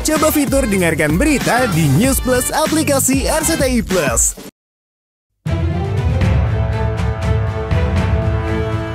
Coba fitur dengarkan berita di News Plus aplikasi RCTI Plus.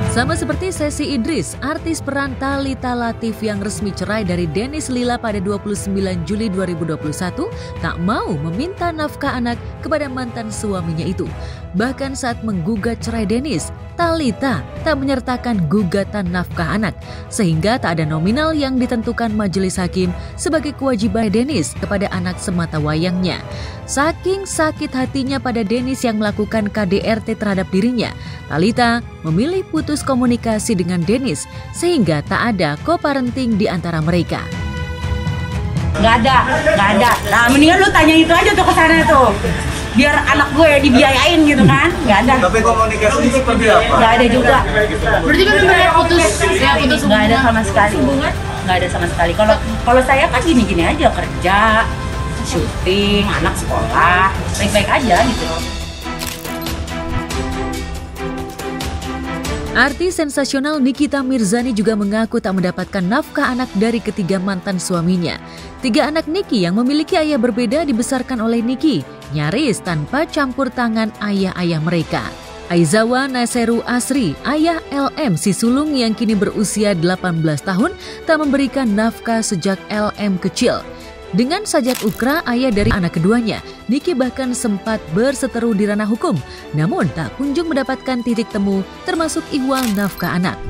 Sama seperti Sesi Idris, artis peran Thalita Latif yang resmi cerai dari Dennis Lila pada 29 Juli 2021, tak mau meminta nafkah anak kepada mantan suaminya itu. Bahkan saat menggugat cerai Dennis, Thalita tak menyertakan gugatan nafkah anak, sehingga tak ada nominal yang ditentukan majelis hakim sebagai kewajiban Dennis kepada anak semata wayangnya. Saking sakit hatinya pada Dennis yang melakukan KDRT terhadap dirinya, Thalita memilih putus komunikasi dengan Dennis sehingga tak ada co-parenting di antara mereka. Nggak ada. Nah, mendingan lu tanya itu aja tuh ke sana tuh. Biar anak gue dibiayain gitu kan. Nggak ada. Tapi komunikasi seperti apa? Nggak ada juga. Berarti kan benar putus Nggak ada sama sekali. Nggak ada sama sekali. Kalau saya kan gini-gini aja, kerja, syuting, anak sekolah, baik-baik aja gitu. Artis sensasional Nikita Mirzani juga mengaku tak mendapatkan nafkah anak dari ketiga mantan suaminya. 3 anak Niki yang memiliki ayah berbeda dibesarkan oleh Niki, nyaris tanpa campur tangan ayah-ayah mereka. Aizawa Naseru Asri, ayah LM si sulung yang kini berusia 18 tahun, tak memberikan nafkah sejak LM kecil. Dengan sajak ukra ayah dari anak keduanya, Niki bahkan sempat berseteru di ranah hukum, namun tak kunjung mendapatkan titik temu termasuk ihwal nafkah anak.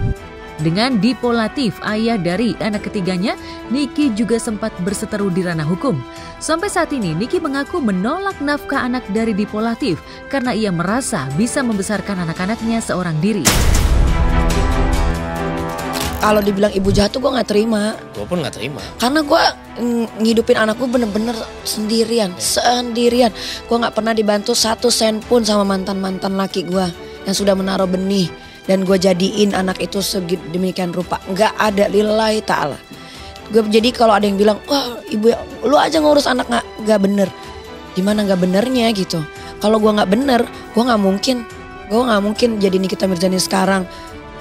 Dengan Dipo Latif, ayah dari anak ketiganya, Niki juga sempat berseteru di ranah hukum. Sampai saat ini, Niki mengaku menolak nafkah anak dari Dipo Latif karena ia merasa bisa membesarkan anak-anaknya seorang diri. Kalau dibilang ibu jahat tuh gue nggak terima. Gue pun nggak terima. Karena gue ngidupin anak gue bener-bener sendirian. Gue nggak pernah dibantu 1 sen pun sama mantan-mantan laki gue yang sudah menaruh benih dan gue jadiin anak itu sedemikian rupa. Nggak ada, lillahi ta'ala. Jadi kalau ada yang bilang, wah ibu lu aja ngurus anak, nggak bener. Gimana nggak benernya gitu? Kalau gue nggak bener, gue nggak mungkin jadi Nikita Mirzani sekarang.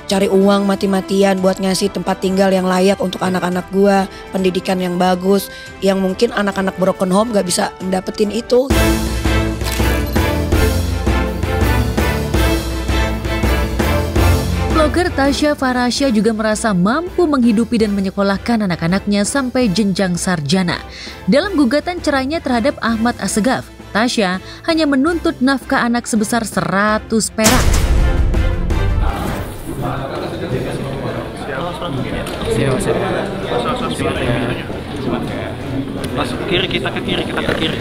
Cari uang mati-matian buat ngasih tempat tinggal yang layak untuk anak-anak gue, pendidikan yang bagus, yang mungkin anak-anak broken home gak bisa dapetin itu. Blogger Tasya Farasya juga merasa mampu menghidupi dan menyekolahkan anak-anaknya sampai jenjang sarjana. Dalam gugatan cerainya terhadap Ahmad Assegaf, Tasya hanya menuntut nafkah anak sebesar 100 perak. Masuk ke kiri, kita ke kiri.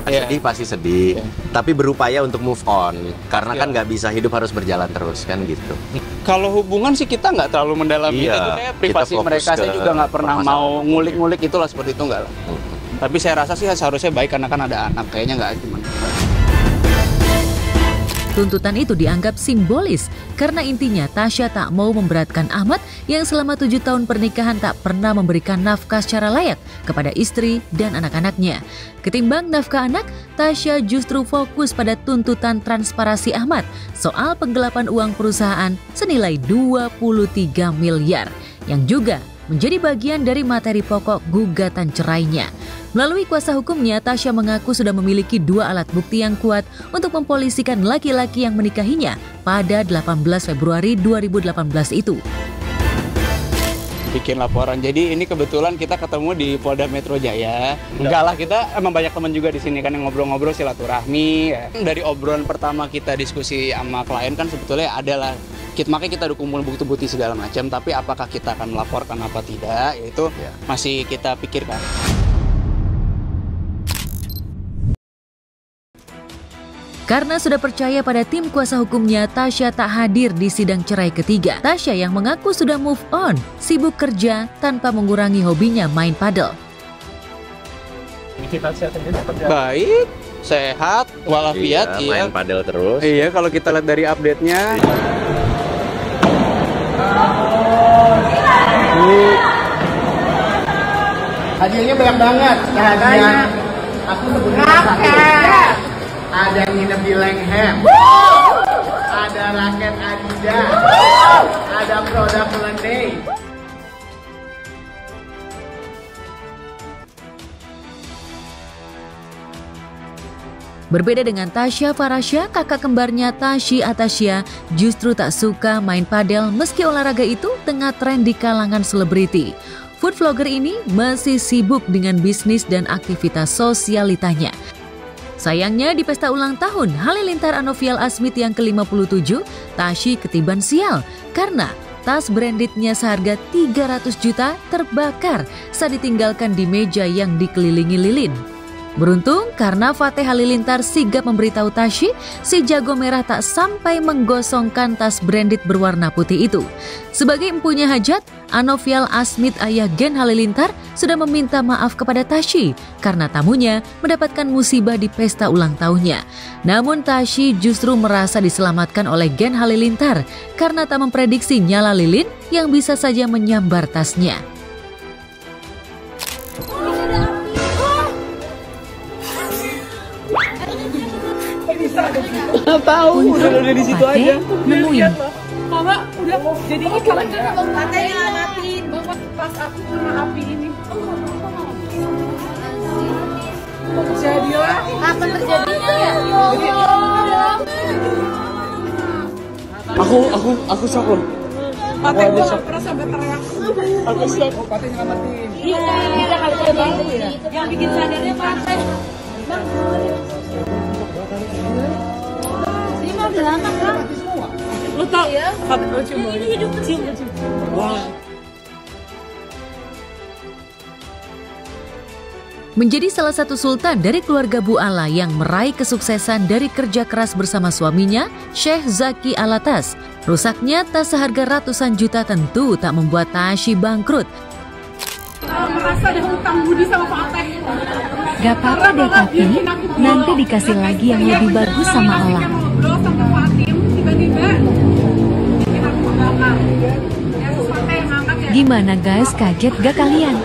Sedih pasti sedih, tapi berupaya untuk move on. Karena kan nggak bisa hidup harus berjalan terus kan gitu. Kalau hubungan sih kita nggak terlalu mendalami, itu kayak privasi mereka. Saya juga nggak pernah mau ngulik-ngulik itulah, seperti itu nggak lah. Tapi saya rasa sih seharusnya baik karena kan ada anak, kayaknya nggak cuma. Tuntutan itu dianggap simbolis karena intinya Tasya tak mau memberatkan Ahmad yang selama 7 tahun pernikahan tak pernah memberikan nafkah secara layak kepada istri dan anak-anaknya. Ketimbang nafkah anak, Tasya justru fokus pada tuntutan transparansi Ahmad soal penggelapan uang perusahaan senilai 23 miliar yang juga menjadi bagian dari materi pokok gugatan cerainya. Melalui kuasa hukumnya, Tasya mengaku sudah memiliki 2 alat bukti yang kuat untuk mempolisikan laki-laki yang menikahinya pada 18 Februari 2018 itu. Bikin laporan. Jadi ini kebetulan kita ketemu di Polda Metro Jaya. Enggak lah, kita emang banyak teman juga di sini kan yang ngobrol-ngobrol silaturahmi. Ya. Dari obrolan pertama kita diskusi sama klien kan sebetulnya adalah makanya kita kumpul bukti-bukti segala macam. Tapi apakah kita akan melaporkan apa tidak? Itu masih kita pikirkan. Karena sudah percaya pada tim kuasa hukumnya, Tasya tak hadir di sidang cerai ketiga. Tasya yang mengaku sudah move on, sibuk kerja tanpa mengurangi hobinya main padel. Baik, sehat, walafiat, main padel terus. Iya, kalau kita lihat dari update-nya. Hadiahnya banyak banget. Hadiah aku sebutnya ada yang nginep di Langham, ada raket Adidas, ada produk Lenday. Berbeda dengan Tasya Farasya, kakak kembarnya Tashi Atasya justru tak suka main padel meski olahraga itu tengah tren di kalangan selebriti. Food vlogger ini masih sibuk dengan bisnis dan aktivitas sosialitanya. Sayangnya di pesta ulang tahun Halilintar Anovial Asmit yang ke-57, Tashi ketiban sial karena tas brandednya seharga 300 juta terbakar saat ditinggalkan di meja yang dikelilingi lilin. Beruntung karena Fateh Halilintar sigap memberitahu Tashi, si jago merah tak sampai menggosongkan tas branded berwarna putih itu. Sebagai empunya hajat, Anovial Asmit ayah Gen Halilintar sudah meminta maaf kepada Tashi karena tamunya mendapatkan musibah di pesta ulang tahunnya. Namun Tashi justru merasa diselamatkan oleh Gen Halilintar karena tak memprediksi nyala lilin yang bisa saja menyambar tasnya. Tahu udah di situ aja. Nemuin. Mama udah jadi ini kan matanya matiin. Pas aku kena api ini. Jadilah. Kapan terjadinya ya? Aku shock loh. Patah gua nggak pernah sampai teriak. Aku shock. Oh, Patah nyelamatin. Iya, kita kali tahu ya. Yang bikin sadarnya Patah. Bang, udah lama kan? Lu tau ya? Ini hidup kecil. Wah. Menjadi salah satu sultan dari keluarga Bu Ala yang meraih kesuksesan dari kerja keras bersama suaminya, Syekh Zaki Alatas. Rusaknya tas seharga ratusan juta tentu tak membuat Tashi bangkrut. Merasa ada hutang budi sama Fateh. Gak apa-apa deh Tapi, nanti dikasih lagi yang lebih bagus sama Elang. Ngobrol sama Fatim, tiba-tiba bikin aku ngangkat. Ya, terus Fateh yang ngangkat ya. Gimana guys, kaget gak kalian?